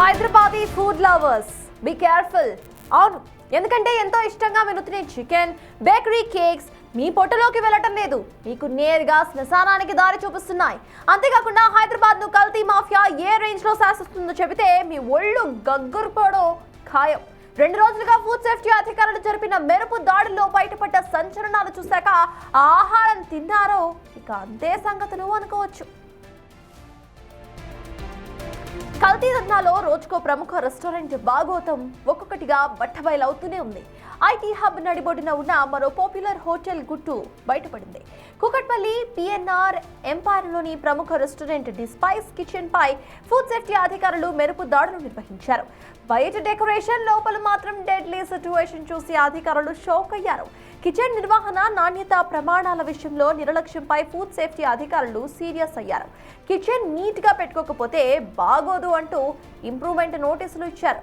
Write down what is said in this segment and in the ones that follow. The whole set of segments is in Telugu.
Hyderabadi food lovers be careful. అవును, ఎందుకంటే ఎంతో ఇష్టంగా వినుతున్న చికెన్, బేకరీ, కేక్స్ మీ పొట్టలోకి వెళ్ళటం లేదు, మీకు నేరుగా శ్మశానానికి దారి చూపిస్తున్నాయి. అంతేకాకుండా హైదరాబాద్ ను కల్తీ మాఫియా ఏ రేంజ్ లో శాసిస్తుందో చెబితే మీ ఒళ్ళు గగ్గురుపోవడం ఖాయం. 2 రోజులుగా ఫుడ్ సేఫ్టీ అధికారులు జరిపిన మెరుపు దాడుల్లో బయటపడ్డ సంచలనాలు చూశాక ఆహారం తిన్నారో ఇక అంతే సంగతులు అనుకోవచ్చు. కల్తీ దందాలో రోజుకో ప్రముఖ రెస్టారెంట్ భాగోతం ఒక్కొక్కటిగా బట్టబయలవుతూనే ఉంది. ఐటీ హబ్ నడిబొడ్డున ఉన్న మరో పాపులర్ హోటల్ గుట్టు బయటపడింది. కూకట్పల్లి పిఎన్ఆర్ ఎంపైర్లోని ప్రముఖ రెస్టారెంట్ ది స్పైస్ కిచెన్ పై ఫుడ్ సేఫ్టీ అధికారులు మెరుపు దాడులు నిర్వహించారు. బయట డెకరేషన్, లోపల మాత్రం డెడ్లీ సిట్యుయేషన్ చూసి అధికారులు షాక్ అయ్యారు. కిచెన్ నిర్వహణ, నాణ్యత ప్రమాణాల విషయంలో నిర్లక్ష్యంపై ఫుడ్ సేఫ్టీ అధికారులు సీరియస్ అయ్యారు. కిచెన్ నీట్ గా పెట్టుకోకపోతే బాగోదు అంటూ ఇంప్రూవ్మెంట్ నోటీసులు ఇచ్చారు.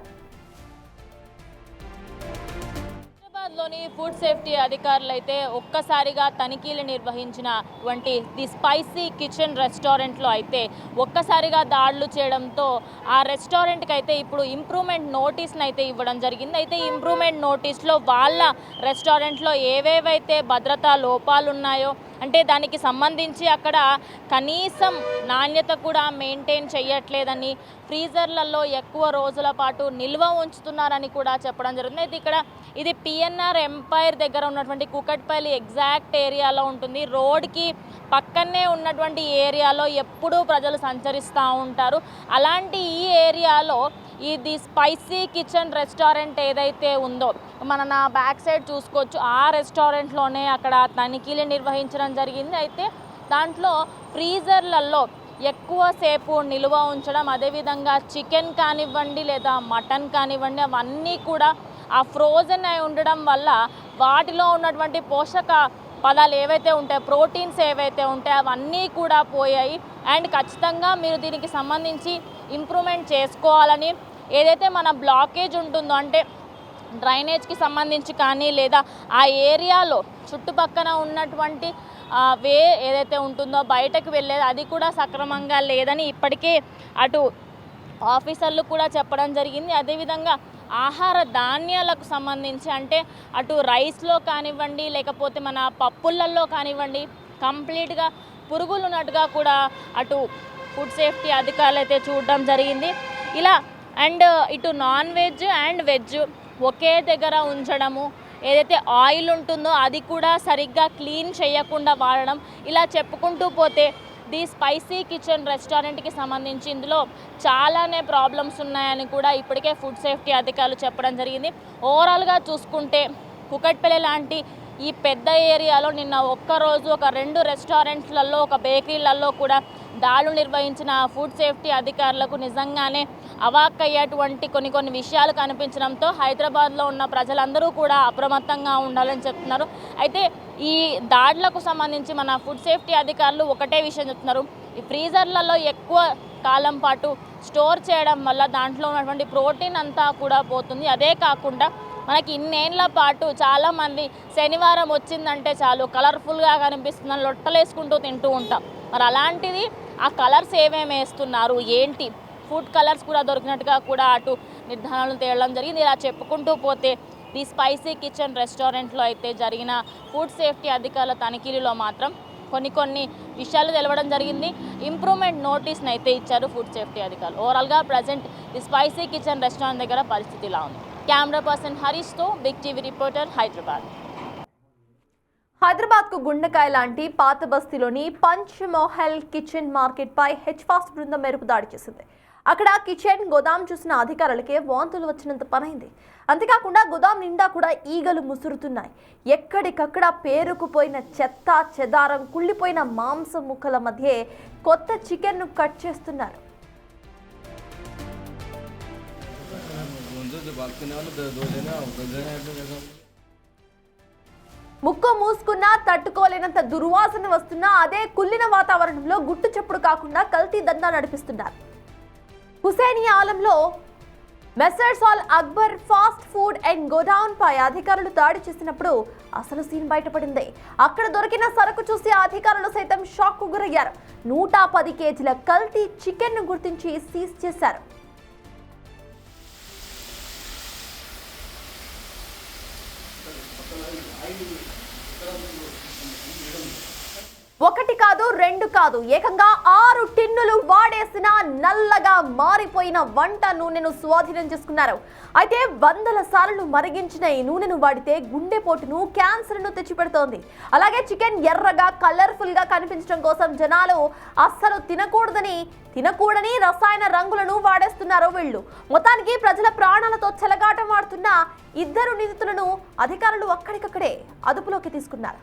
లోని ఫుడ్ సేఫ్టీ అధికారులు అయితే ఒక్కసారిగా తనిఖీలు నిర్వహించినటువంటి ది స్పైసీ కిచెన్ రెస్టారెంట్లో అయితే ఒక్కసారిగా దాడులు చేయడంతో ఆ రెస్టారెంట్కి అయితే ఇప్పుడు ఇంప్రూవ్మెంట్ నోటీస్ని అయితే ఇవ్వడం జరిగింది. అయితే ఇంప్రూవ్మెంట్ నోటీస్లో వాళ్ళ రెస్టారెంట్లో ఏవేవైతే భద్రతా లోపాలు ఉన్నాయో, అంటే దానికి సంబంధించి అక్కడ కనీసం నాణ్యత కూడా మెయింటైన్ చేయట్లేదని, ఫ్రీజర్లలో ఎక్కువ రోజుల పాటు నిల్వ ఉంచుతున్నారని కూడా చెప్పడం జరుగుతుంది. అయితే ఇక్కడ ఇది పిఎన్ఆర్ ఎంపైర్ దగ్గర ఉన్నటువంటి కూకట్పల్లి ఎగ్జాక్ట్ ఏరియాలో ఉంటుంది. రోడ్కి పక్కనే ఉన్నటువంటి ఏరియాలో ఎప్పుడూ ప్రజలు సంచరిస్తూ ఉంటారు. అలాంటి ఈ ఏరియాలో ఇది స్పైసీ కిచెన్ రెస్టారెంట్ ఏదైతే ఉందో, నా బ్యాక్ సైడ్ చూసుకోవచ్చు, ఆ రెస్టారెంట్లోనే అక్కడ తనిఖీలు నిర్వహించడం జరిగింది. అయితే దాంట్లో ఫ్రీజర్లలో ఎక్కువసేపు నిల్వ ఉంచడం, అదేవిధంగా చికెన్ కానివ్వండి లేదా మటన్ కానివ్వండి, అవన్నీ కూడా ఆ ఫ్రోజన్ అయి ఉండడం వల్ల వాటిలో ఉన్నటువంటి పోషక పదాలు ఏవైతే ఉంటాయో, ప్రోటీన్స్ ఏవైతే ఉంటాయో అవన్నీ కూడా పోయాయి. అండ్ ఖచ్చితంగా మీరు దీనికి సంబంధించి ఇంప్రూవ్మెంట్ చేసుకోవాలని, ఏదైతే మన బ్లాకేజ్ ఉంటుందో అంటే డ్రైనేజ్కి సంబంధించి కానీ లేదా ఆ ఏరియాలో చుట్టుపక్కన ఉన్నటువంటి వే ఏదైతే ఉంటుందో బయటకు వెళ్ళేది అది కూడా సక్రమంగా లేదని ఇప్పటికే అటు ఆఫీసర్లు కూడా చెప్పడం జరిగింది. అదేవిధంగా ఆహార ధాన్యాలకు సంబంధించి అంటే అటు రైస్లో కానివ్వండి లేకపోతే మన పప్పులలో కానివ్వండి కంప్లీట్గా పురుగులు ఉన్నట్టుగా కూడా అటు ఫుడ్ సేఫ్టీ అధికారులు అయితే చూడడం జరిగింది. ఇలా అండ్ ఇటు నాన్ వెజ్ అండ్ వెజ్ ఒకే దగ్గర ఉంచడము, ఏదైతే ఆయిల్ ఉంటుందో అది కూడా సరిగ్గా క్లీన్ చేయకుండా వాడడం, ఇలా చెప్పుకుంటూ పోతే ది స్పైసీ కిచెన్ రెస్టారెంట్కి సంబంధించి ఇందులో చాలానే ప్రాబ్లమ్స్ ఉన్నాయని కూడా ఇప్పటికే ఫుడ్ సేఫ్టీ అధికారులు చెప్పడం జరిగింది. ఓవరాల్గా చూసుకుంటే కూకట్పల్లి లాంటి ఈ పెద్ద ఏరియాలో నిన్న ఒక్కరోజు ఒక 2 రెస్టారెంట్లలో, ఒక బేకరీలలో కూడా దాడులు నిర్వహించిన ఫుడ్ సేఫ్టీ అధికారులకు నిజంగానే అవాక్కయ్యేటువంటి కొన్ని విషయాలు కనిపించడంతో హైదరాబాద్లో ఉన్న ప్రజలందరూ కూడా అప్రమత్తంగా ఉండాలని చెప్తున్నారు. అయితే ఈ దాడులకు సంబంధించి మన ఫుడ్ సేఫ్టీ అధికారులు ఒకటే విషయం చెప్తున్నారు, ఈ ఫ్రీజర్లలో ఎక్కువ కాలం పాటు స్టోర్ చేయడం వల్ల దాంట్లో ఉన్నటువంటి ప్రోటీన్ అంతా కూడా పోతుంది. అదే కాకుండా మనకి ఇన్నేళ్ల పాటు చాలామంది శనివారం వచ్చిందంటే చాలు కలర్ఫుల్గా కనిపిస్తుందని లొట్టలేసుకుంటూ తింటూ ఉంటాం. మరి అలాంటిది ఆ కలర్స్ ఏమేమి వేస్తున్నారు ఏంటి, ఫుడ్ కలర్స్ కూడా దొరికినట్టుగా కూడా అటు నిర్ధారణలు తేలడం జరిగింది. ఇలా చెప్పుకుంటూ పోతే ది స్పైసీ కిచెన్ రెస్టారెంట్లో అయితే జరిగిన ఫుడ్ సేఫ్టీ అధికారుల తనిఖీలలో మాత్రం కొన్ని విషయాలు తెలవడం జరిగింది. ఇంప్రూవ్మెంట్ నోటీస్ని అయితే ఇచ్చారు ఫుడ్ సేఫ్టీ అధికారులు. ఓవరాల్గా present the spicy kitchen restaurant దగ్గర పరిస్థితి ఇలా ఉంది. కెమెరా పర్సన్ హరీష్తో బిగ్ టీవీ రిపోర్టర్ హైదరాబాద్. హైదరాబాద్కు గుండెకాయ లాంటి పాత బస్తీలోని పంచ్ మహల్ కిచెన్ మార్కెట్ పై హెచ్ఫాస్ట్ బృందం మెరుపు దాడి చేసింది. అక్కడ కిచెన్ గోదాం చూసిన అధికారులకే వాంతులు వచ్చినంత పనైంది. అంతేకాకుండా గోదాం నిండా కూడా ఈగలు ముసురుతున్నాయి. ఎక్కడికక్కడ పేరుకుపోయిన చెత్త చెదారం, కుళ్ళిపోయిన మాంసం ముక్కల మధ్య కొత్త చికెన్ను కట్ చేస్తున్నారు. ముక్కు మూసుకున్నా తట్టుకోలేనంత దుర్వాసన వస్తున్నా అదే కుళ్ళిన వాతావరణంలో గుట్టు చప్పుడు కాకుండా కల్తీ దందా నడిపిస్తున్నారు. హుసేనియా ఆలంలో messrs Al Akbar fast food and godown పై అధికారులు దాడి చేసినప్పుడు అసలు సీన్ బయటపడింది. అక్కడ దొరికిన సరుకు చూసి అధికారులు సైతం షాక్ కు గురయ్యారు. 110 కేజీల కల్తీ చికెన్ ను గుర్తించి సీజ్ చేశారు. ఒకటి కాదు రెండు కాదు ఏకంగా 6 టిన్నులు వాడేసిన నల్లగా మారిపోయిన వంట నూనెను స్వాధీనం చేసుకున్నారు. అయితే వందల సార్లు మరిగించిన ఈ నూనెను వాడితే గుండెపోటును క్యాన్సర్ను తెచ్చిపెడుతోంది. అలాగే చికెన్ ఎర్రగా కలర్ఫుల్ గా కనిపించడం కోసం జనాలు అస్సలు తినకూడని రసాయన రంగులను వాడేస్తున్నారు వీళ్ళు. మొత్తానికి ప్రజల ప్రాణాలతో చెలగాటం ఆడుతున్న 2 నిందితులను అధికారులు అక్కడికక్కడే అదుపులోకి తీసుకున్నారు.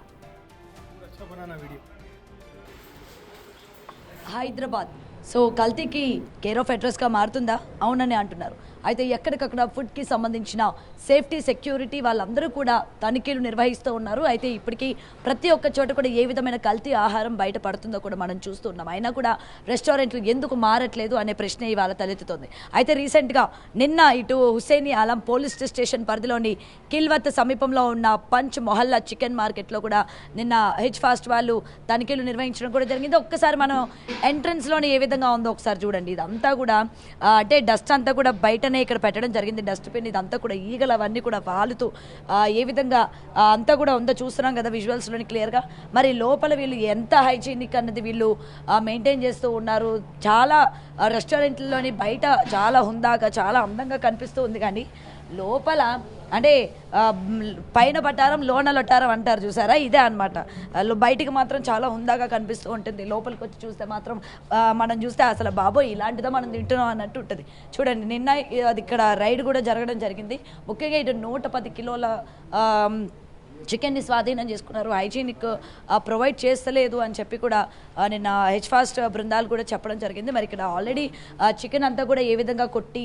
హైదరాబాద్ సో కల్తీకి కేర్ ఆఫ్ అడ్రస్గా మారుతుందా? అవునని అంటున్నారు. అయితే ఎక్కడికక్కడ ఫుడ్కి సంబంధించిన సేఫ్టీ సెక్యూరిటీ వాళ్ళందరూ కూడా తనిఖీలు నిర్వహిస్తూ ఉన్నారు. అయితే ఇప్పటికీ ప్రతి ఒక్క చోట కూడా ఏ విధమైన కల్తీ ఆహారం బయటపడుతుందో కూడా మనం చూస్తూ ఉన్నాం. అయినా కూడా రెస్టారెంట్లు ఎందుకు మారట్లేదు అనే ప్రశ్న ఇవాళ తలెత్తుతోంది. అయితే రీసెంట్గా నిన్న ఇటు హుస్సేని ఆలం పోలీస్ స్టేషన్ పరిధిలోని కిల్వత్ సమీపంలో ఉన్న పంచ్ మొహల్లా చికెన్ మార్కెట్లో కూడా నిన్న హెచ్ ఫాస్ట్ వాళ్ళు తనిఖీలు నిర్వహించడం కూడా జరిగింది. ఒక్కసారి మనం ఎంట్రన్స్లోని ఏ విధంగా ఉందో ఒకసారి చూడండి. ఇదంతా కూడా అంటే డస్ట్ అంతా కూడా బయటనే ఇక్కడ పెట్టడం జరిగింది. డస్ట్బిన్ ఇదంతా కూడా ఈగలు అవన్నీ కూడా వాలుతూ ఏ విధంగా అంతా కూడా ఉందో చూస్తున్నాం కదా విజువల్స్లోని క్లియర్గా. మరి లోపల వీళ్ళు ఎంత హైజీనిక్ అన్నది వీళ్ళు మెయింటైన్ చేస్తూ ఉన్నారు. చాలా రెస్టారెంట్లలోని బయట చాలా హుందాగా చాలా అందంగా కనిపిస్తూ ఉంది, కానీ లోపల అంటే పైన పట్టారం లోన లొట్టారం అంటారు చూసారా, ఇదే అనమాట. బయటికి మాత్రం చాలా హుందాగా కనిపిస్తూ ఉంటుంది, లోపలికి వచ్చి చూస్తే మాత్రం మనం చూస్తే అసలు బాబోయ్ ఇలాంటిదో మనం తింటున్నాం అన్నట్టు ఉంటుంది. చూడండి నిన్న అది ఇక్కడ రైడ్ కూడా జరగడం జరిగింది. ముఖ్యంగా ఇటు 110 కిలోల చికెన్ని స్వాధీనం చేసుకున్నారు. హైజీనిక్ ప్రొవైడ్ చేస్తలేదు అని చెప్పి కూడా నిన్న హెచ్ ఫాస్ట్ బృందాలు కూడా చెప్పడం జరిగింది. మరి ఇక్కడ ఆల్రెడీ చికెన్ అంతా కూడా ఏ విధంగా కొట్టి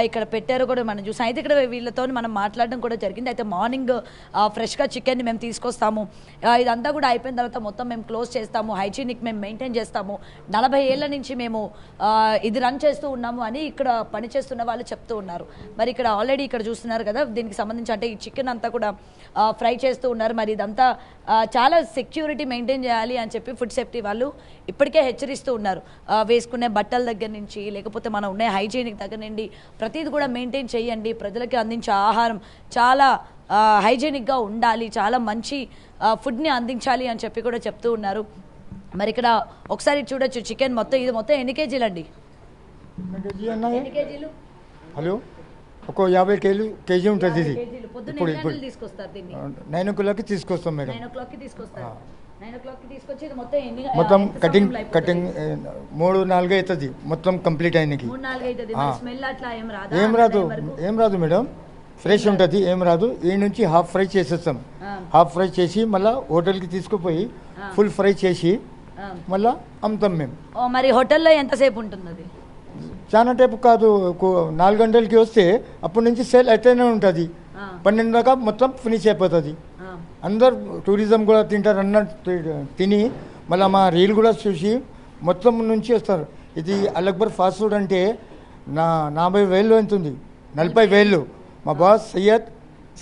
ఇక్కడ పెట్టారో కూడా మనం చూసాం. అయితే ఇక్కడ వీళ్ళతో మనం మాట్లాడడం కూడా జరిగింది. అయితే మార్నింగ్ ఫ్రెష్గా చికెన్ని మేము తీసుకొస్తాము, ఇదంతా కూడా అయిపోయిన తర్వాత మొత్తం మేము క్లోజ్ చేస్తాము, హైజీనిక్ మేము మెయింటైన్ చేస్తాము, 40 ఏళ్ల నుంచి మేము ఇది రన్ చేస్తూ ఉన్నాము అని ఇక్కడ పనిచేస్తున్న వాళ్ళు చెప్తూ ఉన్నారు. మరి ఇక్కడ ఆల్రెడీ ఇక్కడ చూస్తున్నారు కదా, దీనికి సంబంధించి అంటే ఈ చికెన్ అంతా కూడా ఫ్రై చేస్తూ ఉన్నారు. మరి ఇదంతా చాలా సెక్యూరిటీ మెయింటైన్ చేయాలి అని చెప్పి ఫుడ్ సేఫ్టీ వాళ్ళు ఇప్పటికే హెచ్చరిస్తూ ఉన్నారు. వేసుకునే బట్టల దగ్గర నుంచి లేకపోతే మనం ఉండే హైజీనిక్ దగ్గర నుండి ప్రతిదీ కూడా మెయింటైన్ చేయండి. ప్రజలకి అందించే ఆహారం చాలా హైజీనిక్గా ఉండాలి, చాలా మంచి ఫుడ్ని అందించాలి అని చెప్పి కూడా చెప్తూ ఉన్నారు. మరి ఇక్కడ ఒకసారి చూడొచ్చు చికెన్ మొత్తం ఇది మొత్తం ఎన్ని కేజీలు అండి? ఎన్ని కేజీలు? హలో ఒక 50 కేజీ ఉంటుంది ఇది. ఇప్పుడు 9 o'clock తీసుకొస్తాం మేడం. 9 o'clock తీసుకొస్తారు. 9 o'clock తీసుకొచ్చి ఇది మొత్తం ఎన్ని మొత్తం కటింగ్ 3-4 అవుతుంది మొత్తం కంప్లీట్ అయినకి. 3-4 అవుతుంది. స్మెల్ అట్లా ఏం రాదు మేడం, ఫ్రెష్ ఉంటుంది, ఏం రాదు. ఈ నుంచి హాఫ్ ఫ్రై చేసేస్తాం. హాఫ్ ఫ్రై చేసి మళ్ళీ హోటల్కి తీసుకుపోయి ఫుల్ ఫ్రై చేసి మళ్ళీ అమ్ముతాం మేము. మరి హోటల్లో ఎంతసేపు ఉంటుంది అది? చాలా టైపు కాదు, 4 గంటలకి వస్తే అప్పటి నుంచి సేల్ అయితేనే ఉంటుంది. 12 దాకా మొత్తం ఫినిష్ అయిపోతుంది. అందరు టూరిజం కూడా తింటారు అన్నట్టు తిని మళ్ళీ మా రీల్ కూడా చూసి మొత్తం నుంచి వస్తారు. ఇది అలక్బర్ ఫాస్ట్ ఫుడ్ అంటే 40,000 అవుతుంది, 40,000. మా బాస్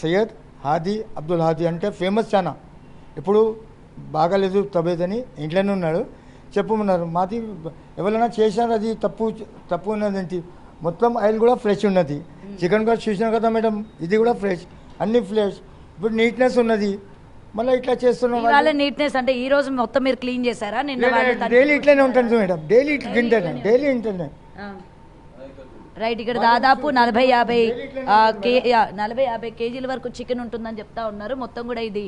సయ్యద్ హాదీ అబ్దుల్ హాదీ అంటే ఫేమస్ చాలా. ఇప్పుడు బాగాలేదు తబేత్ అని ఇంట్లోనే ఉన్నాడు, చెప్పమన్నారు. మాది ఎవరైనా చేశారు అది తప్పు ఉన్నదేంటి, మొత్తం ఆయిల్ కూడా ఫ్రెష్ ఉన్నది. చికెన్ కూడా చూసినారు కదా మేడం, ఇది కూడా ఫ్రెష్, అన్ని ఫ్రెష్. ఇప్పుడు నీట్నెస్ ఉన్నది. మళ్ళీ ఇట్లా చేస్తున్నాం. నీట్నెస్ అంటే ఈ రోజు మొత్తం మీరు క్లీన్ చేశారా? డైలీ ఇట్లనే ఉంటుంది మేడం, డైలీ ఇంటర్నే రైట్. ఇక్కడ దాదాపు 40-50 కేజీల వరకు చికెన్ ఉంటుందని చెప్తా ఉన్నారు. మొత్తం కూడా ఇది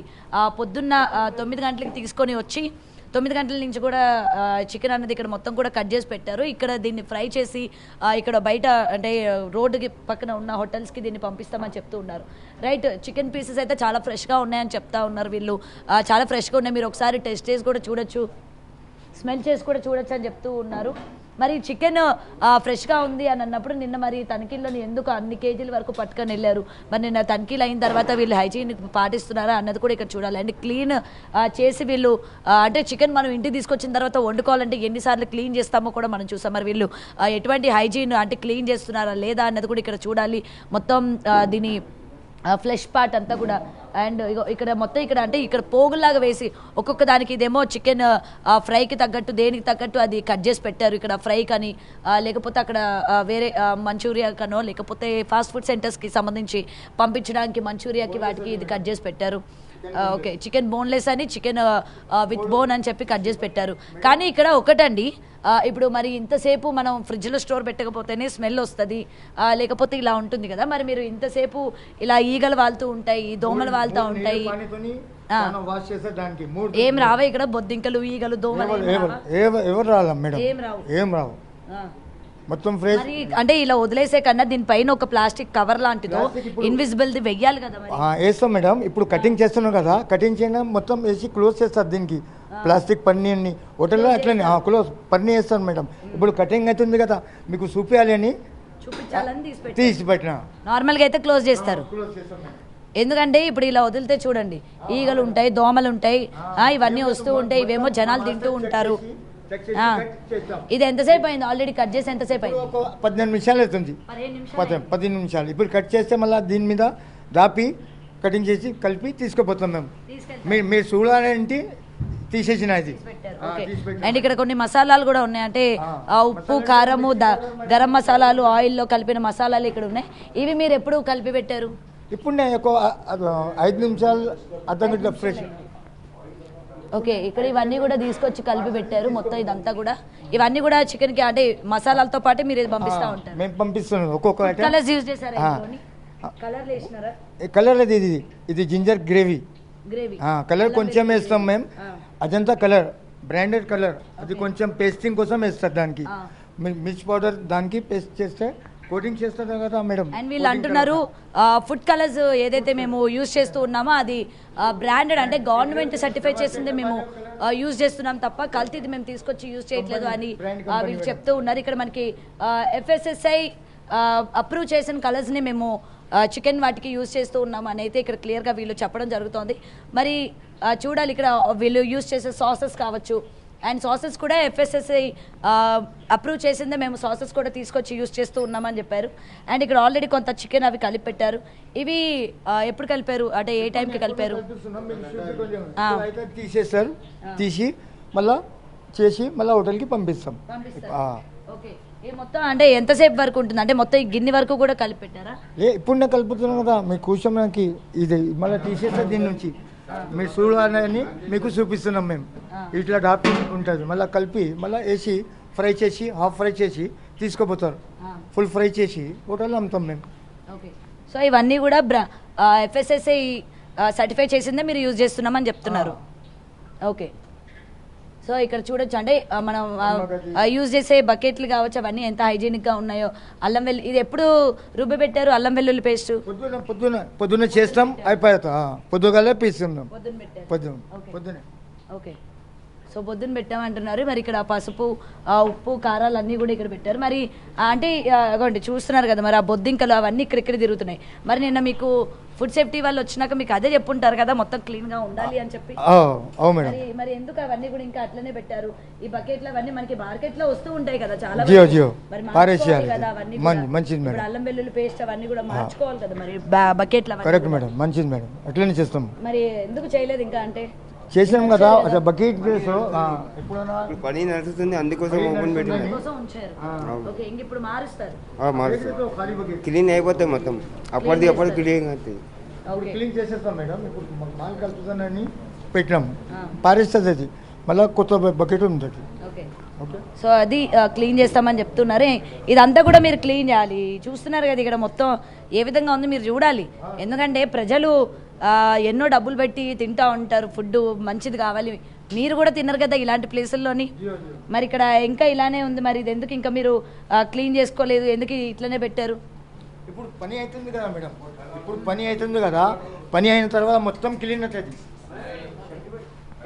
పొద్దున్న 9 గంటలకి తీసుకొని వచ్చి 9 గంటల నుంచి కూడా చికెన్ అనేది ఇక్కడ మొత్తం కూడా కట్ చేసి పెట్టారు. ఇక్కడ దీన్ని ఫ్రై చేసి ఇక్కడ బయట అంటే రోడ్డుకి పక్కన ఉన్న హోటల్స్కి దీన్ని పంపిస్తామని చెప్తూ ఉన్నారు. రైట్. చికెన్ పీసెస్ అయితే చాలా ఫ్రెష్గా ఉన్నాయని చెప్తా ఉన్నారు వీళ్ళు. చాలా ఫ్రెష్గా ఉన్నాయి, మీరు ఒకసారి టెస్ట్ చేసి కూడా చూడొచ్చు, స్మెల్ చేసి కూడా చూడొచ్చు అని చెప్తూ ఉన్నారు. మరి చికెన్ ఫ్రెష్గా ఉంది అని అన్నప్పుడు నిన్న మరి తనిఖీల్లోని ఎందుకు అన్ని కేజీల వరకు పట్టుకొని వెళ్ళారు? మరి నిన్న తనిఖీలు అయిన తర్వాత వీళ్ళు హైజీన్ పాటిస్తున్నారా అన్నది కూడా ఇక్కడ చూడాలి. అండ్ క్లీన్ చేసి వీళ్ళు అంటే చికెన్ మనం ఇంటికి తీసుకొచ్చిన తర్వాత వండుకోవాలంటే ఎన్నిసార్లు క్లీన్ చేస్తామో కూడా మనం చూసాం. మరి వీళ్ళు ఎటువంటి హైజీన్ అంటే క్లీన్ చేస్తున్నారా లేదా అన్నది కూడా ఇక్కడ చూడాలి. మొత్తం దీని ఫ్లెష్ పార్ట్ అంతా కూడా అండ్ ఇక్కడ మొత్తం ఇక్కడ అంటే ఇక్కడ పోగులాగా వేసి ఒక్కొక్క దానికి ఇదేమో చికెన్ ఫ్రైకి తగ్గట్టు దేనికి తగ్గట్టు అది కట్ చేసి పెట్టారు. ఇక్కడ ఫ్రై కానీ లేకపోతే అక్కడ వేరే మంచూరియా కనో లేకపోతే ఫాస్ట్ ఫుడ్ సెంటర్స్కి సంబంధించి పంపించడానికి మంచూరియాకి వాటికి ఇది కట్ చేసి పెట్టారు. ఓకే చికెన్ బోన్లెస్ అని చికెన్ విత్ బోన్ అని చెప్పి కట్ చేసి పెట్టారు. కానీ ఇక్కడ ఒకటండి, ఇప్పుడు మరి ఇంతసేపు మనం ఫ్రిడ్జ్లో స్టోర్ పెట్టకపోతేనే స్మెల్ వస్తుంది, లేకపోతే ఇలా ఉంటుంది కదా, మరి మీరు ఇంతసేపు ఇలా ఈగలు వాళ్తూ ఉంటాయి, దోమలు వాళ్తూ ఉంటాయి, ఏం రావా ఇక్కడ? బొద్దింకలు, ఈగలు, దోమలు ఎవరు రాలా మేడం? ఏం రావు, మొత్తం ఫ్రెష్. మరి అంటే ఇలా వదిలేసే కన్నా దీనిపైన ఒక ప్లాస్టిక్ కవర్ లాంటిదో ఇన్విజిబుల్ ది వెయ్యాలి కదా మరి. వేస్తాం మేడం, ఇప్పుడు కటింగ్ చేస్తున్నాం కదా, కటింగ్ చేయడం మొత్తం వేసి క్లోజ్ చేస్తారు దీనికి, ప్లాస్టిక్ పన్నీ అన్ని హోటల్లో అట్లనే క్లోజ్ పన్నీ వేస్తాను మేడం. ఇప్పుడు కటింగ్ అవుతుంది కదా, మీకు చూపించాలి అని తీసి పెట్టిన. నార్మల్గా అయితే క్లోజ్ చేస్తారు, ఎందుకంటే ఇప్పుడు ఇలా వదిలితే చూడండి ఈగలు ఉంటాయి, దోమలు ఉంటాయి, ఇవన్నీ వస్తూ ఉంటాయి, ఇవేమో జనాలు తింటూ ఉంటారు. ఇది ఎంతసేపు అయింది ఆల్రెడీ కట్ చేసి? ఎంతసేపు అయింది? 15 నిమిషాలు అవుతుంది, 15 నిమిషాలు. ఇప్పుడు కట్ చేస్తే మళ్ళీ దీని మీద దాపి కటింగ్ చేసి కలిపి తీసుకుపోతాం మేము. మీరు చూడాలంటే తీసేసిన ఇది. అండ్ ఇక్కడ కొన్ని మసాలాలు కూడా ఉన్నాయి, అంటే ఉప్పు, కారము, గరం మసాలాలు, ఆయిల్లో కలిపిన మసాలాలు ఇక్కడ ఉన్నాయి. ఇవి మీరు ఎప్పుడు కలిపి పెట్టారు? ఇప్పుడు నేను ఒక 5 నిమిషాలు అర్ధగంట ఫ్రెష్. ఓకే, ఇక్కడ ఇవన్నీ కూడా తీసుకొచ్చి కలిపి పెట్టారు మొత్తం ఇదంతా కూడా. ఇవన్నీ కూడా చికెన్ కి అంటే మసాలాలతో పాటు మీరు పంపిస్తా ఉంటారు? మేము పంపిస్తున్నాం. ఒక్కొక్క కలర్స్ యూజ్ చేశారా? కలర్ వేసినారా? కలర్ ఇది జింజర్ గ్రేవీ కలర్ కొంచెం వేస్తాం మేము, అదంతా కలర్ బ్రాండెడ్ కలర్, అది కొంచెం పేస్టింగ్ కోసం వేస్తారు దానికి. మిర్చి పౌడర్ దానికి పేస్ట్ చేస్తే కోటింగ్ చేస్తారు కదా మేడం. అండ్ వీళ్ళు అంటున్నారు ఫుడ్ కలర్స్ ఏదైతే మేము యూజ్ చేస్తూ ఉన్నామో అది బ్రాండెడ్, అంటే గవర్నమెంట్ సర్టిఫై చేసింది మేము యూజ్ చేస్తున్నాం తప్ప కల్తీది మేము తీసుకొచ్చి యూజ్ చేయట్లేదు అని వీళ్ళు చెప్తూ ఉన్నారు. ఇక్కడ మనకి FSSAI అప్రూవ్ చేసిన కలర్స్ని మేము చికెన్ వాటికి యూజ్ చేస్తూ ఉన్నాం అని అయితే ఇక్కడ క్లియర్గా వీళ్ళు చెప్పడం జరుగుతోంది. మరి చూడాలి ఇక్కడ వీళ్ళు యూజ్ చేసే సాసెస్ కావచ్చు, అండ్ సాసెస్ కూడా FSSAI అప్రూవ్ చేసిందే మేము సాసెస్ కూడా తీసుకొచ్చి యూజ్ చేస్తూ ఉన్నామని చెప్పారు. అండ్ ఇక్కడ ఆల్రెడీ కొంత చికెన్ అవి కలిపి పెట్టారు. ఇవి ఎప్పుడు కలిపారు, అంటే ఏ టైంకి కలిపారు? తీసేస్తారు, తీసి మళ్ళీ చేసి మళ్ళీ హోటల్కి పంపిస్తాం. ఓకే, ఈ మొత్తం అంటే ఎంతసేపు వరకు ఉంటుంది, అంటే మొత్తం ఈ గిన్నె వరకు కూడా కలిపి పెట్టారా? ఇప్పుడు నేను కలుపుతున్నాను కదా, మీకు కూర్చోడానికి ఇది మళ్ళీ తీసేస్తారు దీని నుంచి. మీరు చూడాలని మీకు చూపిస్తున్నాం మేము. ఇట్లా డాపి ఉంటుంది, మళ్ళీ కలిపి మళ్ళీ వేసి ఫ్రై చేసి హాఫ్ ఫ్రై చేసి తీసుకుపోతారు. ఫుల్ ఫ్రై చేసి హోటల్లో అమ్ముతాం మేము. ఓకే, సో ఇవన్నీ కూడా FSSAI సర్టిఫై చేసిందే మీరు యూజ్ చేస్తున్నామని చెప్తున్నారు. ఓకే, సో ఇక్కడ చూడొచ్చు, అంటే మనం యూజ్ చేసే బకెట్లు కావచ్చు అవన్నీ ఎంత హైజీనిక్గా ఉన్నాయో. అల్లం వెల్లుల్లి ఇది ఎప్పుడు రుబ్బి పెట్టారు? అల్లం వెల్లుల్లి పేస్ట్ పొద్దున్న చేస్తాం, అయిపోతా పొద్దుగాలే పీస్తున్నాం. పొద్దున. ఓకే, సో పొద్దున్న పెట్టామంటున్నారు. మరి ఇక్కడ పసుపు, ఉప్పు, కారాలు అన్నీ కూడా ఇక్కడ పెట్టారు. మరి అంటే అగోండి చూస్తున్నారు కదా, మరి ఆ బొద్దింకలు అవన్నీ ఇక్కడ తిరుగుతున్నాయి. మరి నిన్న మీకు ఫుడ్ సేఫ్టీ వాళ్ళు వచ్చినాక మీకు అదే చెప్పుంటారు కదా మొత్తం క్లీన్గా ఉండాలి అని చెప్పి. మరి ఎందుకు అవన్నీ కూడా ఇంకా అట్లనే పెట్టారు? ఈ బకెట్లు అవన్నీ మనకి మార్కెట్లో వస్తూ ఉంటాయి కదా చాలా, కదా అవన్నీ అల్లం వెల్లుల్లి పేస్ట్ అవన్నీ కూడా మార్చుకోవాలి కదా మరి బకెట్లు. కరెక్ట్ మేడం, మంచిది మేడం, అట్లనే చేస్తాం. మరి ఎందుకు చేయలేదు ఇంకా? అంటే చేసినాం కదా బకెట్ పని నడుస్తుంది, అందుకోసం ఓపెన్ పెట్టినాం. క్లీన్ అయిపోతాయి మొత్తం, అప్పటిది క్లీన్ అవుతుంది. క్లీన్ చేసేస్తాం మేడం. ఇప్పుడు మాల్ కలుపుతానని పెట్టినాం, పారేస్తుంది అది, మళ్ళీ కొత్త బకెట్ ఉంది. సో అది క్లీన్ చేస్తామని చెప్తున్నారు. ఇదంతా కూడా మీరు క్లీన్ చేయాలి. చూస్తున్నారు కదా ఇక్కడ మొత్తం ఏ విధంగా ఉంది మీరు చూడాలి. ఎందుకంటే ప్రజలు ఎన్నో డబ్బులు పెట్టి తింటూ ఉంటారు, ఫుడ్ మంచిది కావాలి. మీరు కూడా తిన్నారు కదా ఇలాంటి ప్లేసుల్లోని, మరి ఇక్కడ ఇంకా ఇలానే ఉంది. మరి ఇది ఎందుకు ఇంకా మీరు క్లీన్ చేసుకోలేదు, ఎందుకు ఇట్లనే పెట్టారు? ఇప్పుడు పని అవుతుంది కదా మేడం, ఇప్పుడు పని అవుతుంది కదా, పని అయిన తర్వాత మొత్తం క్లీన్ అవుతుంది.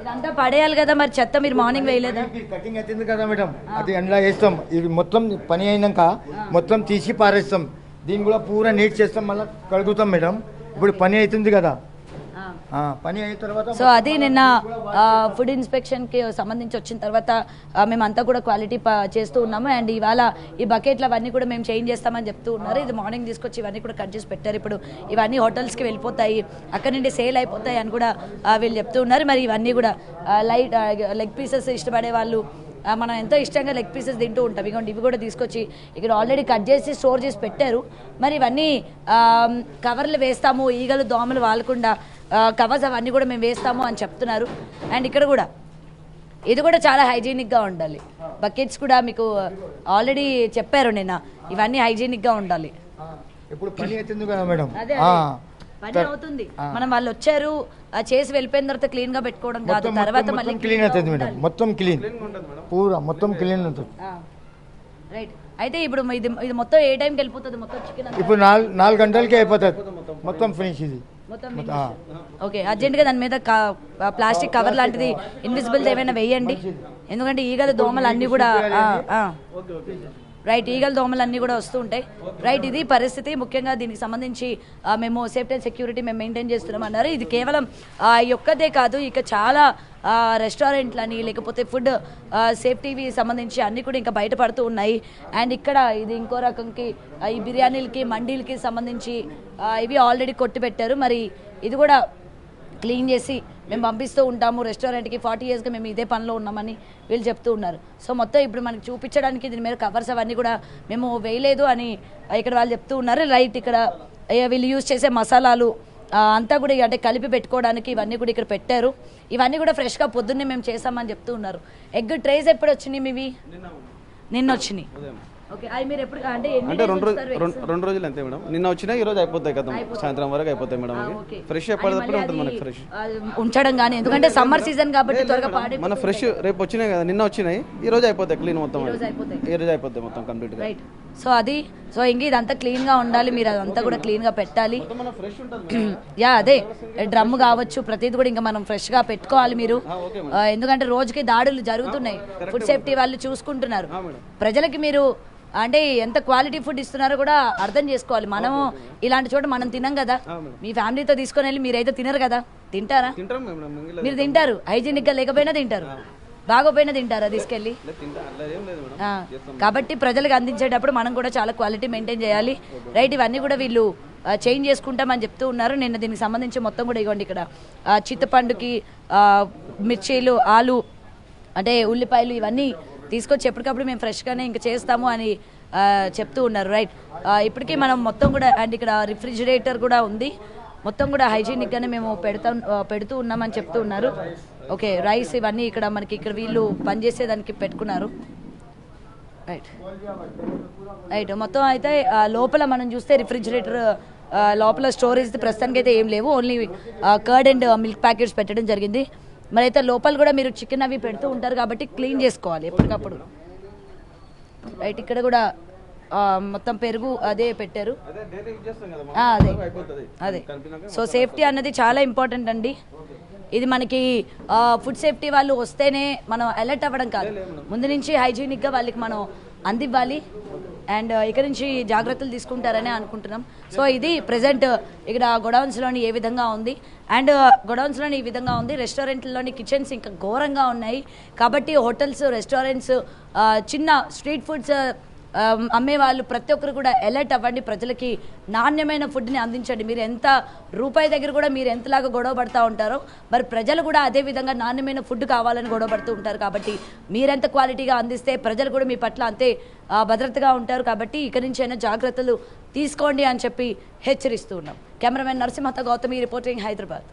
ఇదంతా పడేయాలి కదా, మరి చెత్త మీరు మార్నింగ్ వేయలేదా? కటింగ్ అవుతుంది కదా మేడం, అది అందులో వేస్తాం. ఇది మొత్తం పని అయినాక మొత్తం తీసి పారేస్తాం. దీన్ని కూడా పూరా నీట్ చేస్తాం, మళ్ళీ కడుగుతాం మేడం. ఇప్పుడు పని అవుతుంది కదా, పని అయిన తర్వాత. సో అది నిన్న ఫుడ్ ఇన్స్పెక్షన్కి సంబంధించి వచ్చిన తర్వాత మేమంతా కూడా క్వాలిటీ చేస్తూ ఉన్నాము. అండ్ ఇవాళ ఈ బకెట్లు అవన్నీ కూడా మేము చేంజ్ చేస్తామని చెప్తూ ఉన్నారు. ఇది మార్నింగ్ తీసుకొచ్చి ఇవన్నీ కూడా కట్ చేసి పెట్టారు. ఇప్పుడు ఇవన్నీ హోటల్స్కి వెళ్ళిపోతాయి, అక్కడ నుండి సేల్ అయిపోతాయి అని కూడా వీళ్ళు చెప్తూ ఉన్నారు. మరి ఇవన్నీ కూడా లెగ్ పీసెస్ ఇష్టపడే వాళ్ళు, మనం ఎంతో ఇష్టంగా లెగ్ పీసెస్ తింటూ ఉంటాం. ఇగోండి ఇవి కూడా తీసుకొచ్చి ఇక్కడ ఆల్రెడీ కట్ చేసి స్టోర్ చేసి పెట్టారు. మరి ఇవన్నీ కవర్లు వేస్తాము, ఈగలు దోమలు వాలకుండా కవర్స్ అవన్నీ కూడా మేము వేస్తాము అని చెప్తున్నారు. అండ్ ఇక్కడ కూడా ఇది కూడా చాలా హైజీనిక్గా ఉండాలి. బకెట్స్ కూడా మీకు ఆల్రెడీ చెప్పారు నిన్న, ఇవన్నీ హైజీనిక్గా ఉండాలి. ఇప్పుడు పని అవుతుంది కదా మేడం, అదే పని అవుతుంది. మనం వాళ్ళు వచ్చారు చేసి వెళ్ళిపోయిన తర్వాత క్లీన్ గా పెట్టుకోవడం కాదు, తర్వాత మళ్ళీ క్లీన్ అవుతుంది మేడం, మొత్తం క్లీన్, పూరా మొత్తం క్లీన్ అవుతుంది. రైట్. అయితే ఇప్పుడు ఇది మొత్తం ఏ టైంకి వెళ్ళిపోతుంది? మొత్తం చికెన్ ఇప్పుడు 4 గంటలకి అయిపోతుంది మొత్తం ఫినిష్ ఇది మొత్తం. ఓకే, అర్జెంట్గా దాని మీద ప్లాస్టిక్ కవర్ లాంటిది ఇన్విజిబుల్ ఏమైనా వేయండి, ఎందుకంటే ఈగలు దోమలు అన్నీ కూడా రైట్, ఈగల దోమలు అన్నీ కూడా వస్తూ ఉంటాయి. రైట్, ఇది పరిస్థితి. ముఖ్యంగా దీనికి సంబంధించి మేము సేఫ్టీ అండ్ సెక్యూరిటీ మేము మెయింటైన్ చేస్తున్నాం అన్నారు. ఇది కేవలం ఒక్కదే కాదు, ఇక చాలా రెస్టారెంట్లని లేకపోతే ఫుడ్ సేఫ్టీవి సంబంధించి అన్నీ కూడా ఇంకా బయటపడుతూ ఉన్నాయి. అండ్ ఇక్కడ ఇది ఇంకో రకంకి ఈ బిర్యానీలకి మండీలకి సంబంధించి ఇవి ఆల్రెడీ కొట్టి పెట్టారు. మరి ఇది కూడా క్లీన్ చేసి మేము పంపిస్తూ ఉంటాము రెస్టారెంట్కి. 40 yearsగా మేము ఇదే పనిలో ఉన్నామని వీళ్ళు చెప్తూ ఉన్నారు. సో మొత్తం ఇప్పుడు మనకి చూపించడానికి దీని మీద కవర్స్ అవన్నీ కూడా మేము వేయలేదు అని ఇక్కడ వాళ్ళు చెప్తూ ఉన్నారు. రైట్, ఇక్కడ వీళ్ళు యూజ్ చేసే మసాలాలు అంతా కూడా అంటే కలిపి పెట్టుకోవడానికి ఇవన్నీ కూడా ఇక్కడ పెట్టారు. ఇవన్నీ కూడా ఫ్రెష్గా పొద్దున్నే మేము చేసామని చెప్తూ ఉన్నారు. ఎగ్ ట్రేస్ ఎప్పుడు వచ్చినాయి మీవి? నిన్న వచ్చినాయి. ఓకే, అవి మీరు ఎప్పుడు అంటే 2 రోజులు అంతే మేడం. నిన్న వచ్చినా ఈ రోజు అయిపోతాయి కదా, సాయంత్రం వరకు అయిపోతాయి మేడం. ఫ్రెష్ ఎప్పటికప్పుడు ఉంటుంది మనకి, ఫ్రెష్ ఉంచడం కానీ, ఎందుకంటే సమ్మర్ సీజన్ కాబట్టి త్వరగా పాడే మన ఫ్రెష్ రేపు వచ్చినాయి కదా, నిన్న వచ్చినాయి, ఈ రోజు అయిపోతాయి క్లీన్ మొత్తం, ఈ రోజు అయిపోతాయి మొత్తం కంప్లీట్ గా. రైట్, సో అది ఇంక ఇదంతా క్లీన్ గా ఉండాలి, మీరు అదంతా కూడా క్లీన్ గా పెట్టాలి. యా, అదే డ్రమ్ కావచ్చు ప్రతిది కూడా ఇంకా మనం ఫ్రెష్ గా పెట్టుకోవాలి మీరు, ఎందుకంటే రోజుకి దాడులు జరుగుతున్నాయి. ఫుడ్ సేఫ్టీ వాళ్ళు చూసుకుంటున్నారు. ప్రజలకి మీరు అంటే ఎంత క్వాలిటీ ఫుడ్ ఇస్తున్నారో కూడా అర్థం చేసుకోవాలి. మనము ఇలాంటి చోట మనం తినం కదా, మీ ఫ్యామిలీతో తీసుకొని వెళ్ళి మీరైతే తినరు కదా, తింటారా? మీరు తింటారు, హైజీనిక్గా లేకపోయినా తింటారు, బాగోపోయినా తింటారా తీసుకెళ్ళి? కాబట్టి ప్రజలకు అందించేటప్పుడు మనం కూడా చాలా క్వాలిటీ మెయింటైన్ చేయాలి. రైట్, ఇవన్నీ కూడా వీళ్ళు చేంజ్ చేసుకుంటామని చెప్తూ ఉన్నారు. నిన్న దీనికి సంబంధించి మొత్తం కూడా ఇవ్వండి ఇక్కడ చింతపండుకి మిర్చీలు, ఆలు అంటే ఉల్లిపాయలు ఇవన్నీ తీసుకొచ్చి ఎప్పటికప్పుడు మేము ఫ్రెష్గానే ఇంకా చేస్తాము అని చెప్తూ ఉన్నారు. రైట్, ఇప్పటికీ మనం మొత్తం కూడా అండ్ ఇక్కడ రిఫ్రిజిరేటర్ కూడా ఉంది, మొత్తం కూడా హైజీనిక్గానే మేము పెడుతూ ఉన్నామని చెప్తూ ఉన్నారు. ఓకే, రైస్ ఇవన్నీ ఇక్కడ మనకి ఇక్కడ వీళ్ళు పనిచేసేదానికి పెట్టుకున్నారు. రైట్, మొత్తం అయితే లోపల మనం చూస్తే రిఫ్రిజిరేటర్ లోపల స్టోరేజ్ ప్రస్తుతానికి అయితే ఏం లేవు, only curd and milk packets పెట్టడం జరిగింది. మరి అయితే లోపల కూడా మీరు చికెన్ అవి పెడుతూ ఉంటారు కాబట్టి క్లీన్ చేసుకోవాలి ఎప్పటికప్పుడు. రైట్, ఇక్కడ కూడా మొత్తం పెరుగు అదే పెట్టారు. అదే సో సేఫ్టీ అన్నది చాలా ఇంపార్టెంట్ అండి. ఇది మనకి ఫుడ్ సేఫ్టీ వాళ్ళు వస్తేనే మనం అలర్ట్ అవ్వడం కాదు, ముందు నుంచి హైజీనిక్గా వాళ్ళకి మనం అందివ్వాలి. అండ్ ఇక్కడ నుంచి జాగ్రత్తలు తీసుకుంటారని అనుకుంటున్నాం. సో ఇది ప్రెజెంట్ ఇక్కడ గోడౌన్స్లోని ఏ విధంగా ఉంది, అండ్ గోడౌన్స్లోని ఈ విధంగా ఉంది. రెస్టారెంట్లోని కిచెన్స్ ఇంకా ఘోరంగా ఉన్నాయి. కాబట్టి హోటల్స్, రెస్టారెంట్స్, చిన్న స్ట్రీట్ ఫుడ్స్ అమ్మే వాళ్ళు ప్రతి ఒక్కరు కూడా అలర్ట్ అవ్వండి, ప్రజలకి నాణ్యమైన ఫుడ్ని అందించండి. మీరు ఎంత రూపాయి దగ్గర కూడా మీరు ఎంతలాగా గొడవ పడుతూ ఉంటారో మరి ప్రజలు కూడా అదే విధంగా నాణ్యమైన ఫుడ్ కావాలని గొడవ పడుతూ ఉంటారు. కాబట్టి మీరెంత క్వాలిటీగా అందిస్తే ప్రజలు కూడా మీ పట్ల అంతే భద్రతగా ఉంటారు. కాబట్టి ఇక్కడి నుంచి అయినా జాగ్రత్తలు తీసుకోండి అని చెప్పి హెచ్చరిస్తూ ఉన్నాం. కెమెరామెన్ నరసింహత గౌతమి రిపోర్టింగ్, హైదరాబాద్.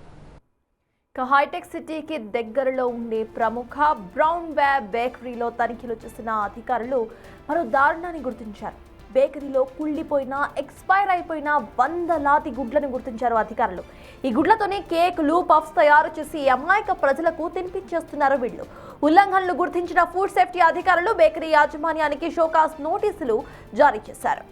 హైటెక్ సిటీకి దగ్గరలో ఉండే ప్రముఖ బ్రౌన్ వ్యాబ్ బేకరీలో తనిఖీలు చేసిన అధికారులు మరో దారుణాన్ని గుర్తించారు. బేకరీలో కుళ్ళిపోయిన, ఎక్స్పైర్ అయిపోయిన వందలాది గుడ్లను గుర్తించారు అధికారులు. ఈ గుడ్లతోనే కేకులు, పఫ్స్ తయారు చేసి అమాయక ప్రజలకు తినిపించేస్తున్నారు వీళ్ళు. ఉల్లంఘనలు గుర్తించిన ఫుడ్ సేఫ్టీ అధికారులు బేకరీ యాజమాన్యానికి షోకాస్ నోటీసులు జారీ చేశారు.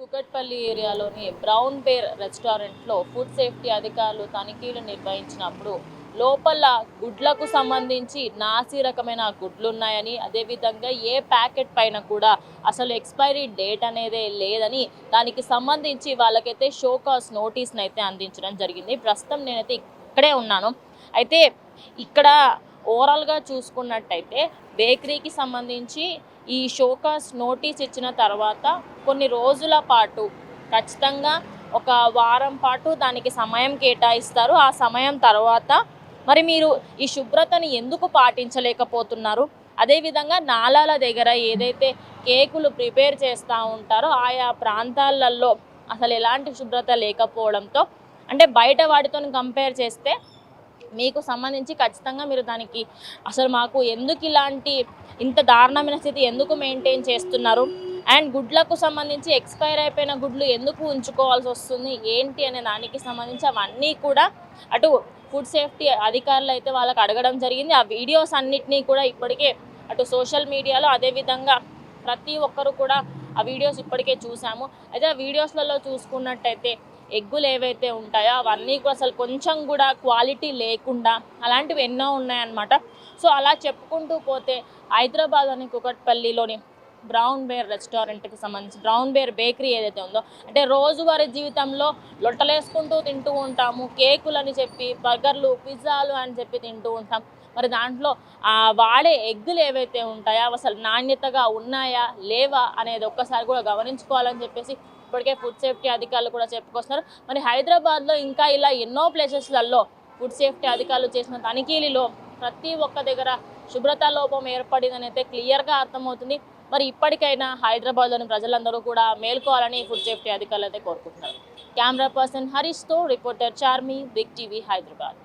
కుకట్పల్లి ఏరియాలోని బ్రౌన్ బేర్ రెస్టారెంట్లో ఫుడ్ సేఫ్టీ అధికారులు తనిఖీలు నిర్వహించినప్పుడు లోపల గుడ్లకు సంబంధించి నాసి రకమైన గుడ్లు ఉన్నాయని, అదేవిధంగా ఏ ప్యాకెట్ పైన కూడా అసలు ఎక్స్పైరీ డేట్ అనేదే లేదని, దానికి సంబంధించి వాళ్ళకైతే షోకాస్ నోటీస్ని అయితే అందించడం జరిగింది. ప్రస్తుతం నేనైతే ఇక్కడే ఉన్నాను. అయితే ఇక్కడ ఓవరాల్గా చూసుకున్నట్టయితే బేకరీకి సంబంధించి ఈ షోకాస్ నోటీస్ ఇచ్చిన తర్వాత కొన్ని రోజుల పాటు ఖచ్చితంగా 1 వారం పాటు దానికి సమయం కేటాయిస్తారు. ఆ సమయం తర్వాత మరి మీరు ఈ శుభ్రతని ఎందుకు పాటించలేకపోతున్నారు? అదేవిధంగా నాలాల దగ్గర ఏదైతే కేకులు ప్రిపేర్ చేస్తూ ఉంటారో ఆయా ప్రాంతాలలో అసలు ఎలాంటి శుభ్రత లేకపోవడంతో, అంటే బయట వాటితో కంపేర్ చేస్తే మీకు సంబంధించి ఖచ్చితంగా మీరు దానికి అసలు మాకు ఎందుకు ఇలాంటి ఇంత దారుణమైన స్థితి ఎందుకు మెయింటైన్ చేస్తున్నారు, అండ్ గుడ్లకు సంబంధించి ఎక్స్పైర్ అయిపోయిన గుడ్లు ఎందుకు ఉంచుకోవాల్సి వస్తుంది ఏంటి అనే దానికి సంబంధించి అవన్నీ కూడా అటు ఫుడ్ సేఫ్టీ అధికారులు అయితే వాళ్ళకి అడగడం జరిగింది. ఆ వీడియోస్ అన్నిటినీ కూడా ఇప్పటికే అటు సోషల్ మీడియాలో అదేవిధంగా ప్రతి ఒక్కరు కూడా ఆ వీడియోస్ ఇప్పటికే చూసాము. అయితే ఆ వీడియోస్లలో చూసుకున్నట్టయితే ఎగ్గులు ఏవైతే ఉంటాయో అవన్నీ కూడా అసలు కొంచెం కూడా క్వాలిటీ లేకుండా అలాంటివి ఎన్నో ఉన్నాయన్నమాట. సో అలా చెప్పుకుంటూ పోతే హైదరాబాద్లోని కుకట్పల్లిలోని బ్రౌన్ బేర్ రెస్టారెంట్కి సంబంధించి బ్రౌన్ బేర్ బేకరీ ఏదైతే ఉందో, అంటే రోజువారీ జీవితంలో లొట్టలేసుకుంటూ తింటూ ఉంటాము, కేకులని చెప్పి బర్గర్లు పిజ్జాలు అని చెప్పి తింటూ ఉంటాం. మరి దాంట్లో వాడే ఎగ్గులు ఏవైతే ఉంటాయో అవి అసలు నాణ్యతగా ఉన్నాయా లేవా అనేది ఒక్కసారి కూడా గమనించుకోవాలని చెప్పేసి ఇప్పటికే ఫుడ్ సేఫ్టీ అధికారులు కూడా చెప్పుకొస్తున్నారు. మరి హైదరాబాద్లో ఇంకా ఇలా ఎన్నో ప్లేసెస్లలో ఫుడ్ సేఫ్టీ అధికారులు చేసిన తనిఖీలలో ప్రతి ఒక్క దగ్గర శుభ్రతా లోపం ఏర్పడిందని అయితే క్లియర్గా అర్థమవుతుంది. మరి ఇప్పటికైనా హైదరాబాద్లోని ప్రజలందరూ కూడా మేల్కోవాలని ఫుడ్ సేఫ్టీ అధికారులు అయితే కోరుకుంటున్నారు. కెమెరా పర్సన్ హరీష్తో reporter Charmi, big TV, Hyderabad.